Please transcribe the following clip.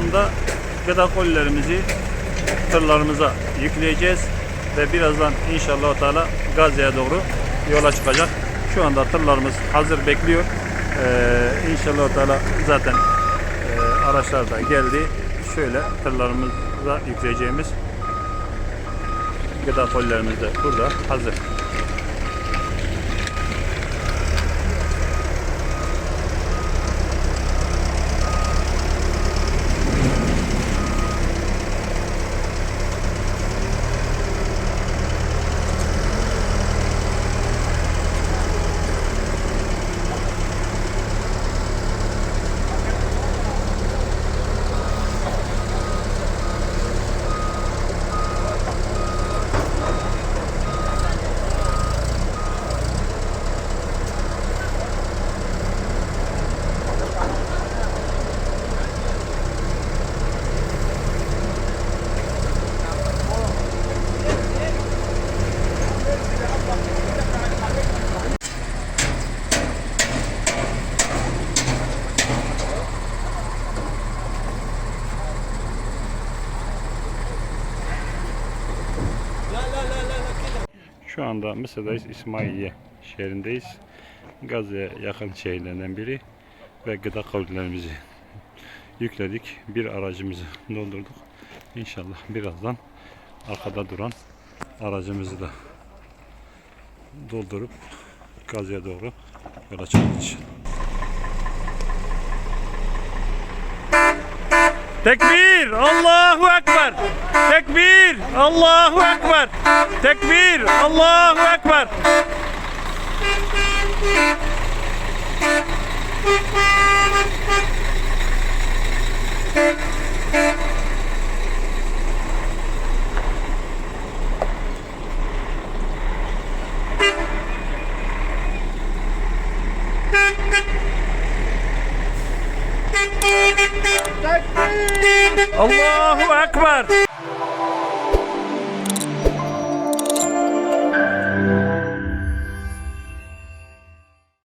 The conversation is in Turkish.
anda gıda kolilerimizi tırlarımıza yükleyeceğiz ve birazdan inşallah Teala Gazze'ye doğru yola çıkacak. Şu anda tırlarımız hazır bekliyor. İnşallah Teala zaten araçlar da geldi. Şöyle tırlarımıza yükleyeceğimiz gıda kolilerimiz de burada hazır. Şu anda Mısır'dayız, İsmailiye şehrindeyiz. Gazze'ye yakın şehirlerden biri ve gıda kolilerimizi yükledik. Bir aracımızı doldurduk. İnşallah birazdan arkada duran aracımızı da doldurup Gazze'ye doğru yola çıkacağız. Tekbir! Allahu Ekber! Tekbir! Allahu Ekber! Tekbir! Allahu Ekber! Allahu Ekber!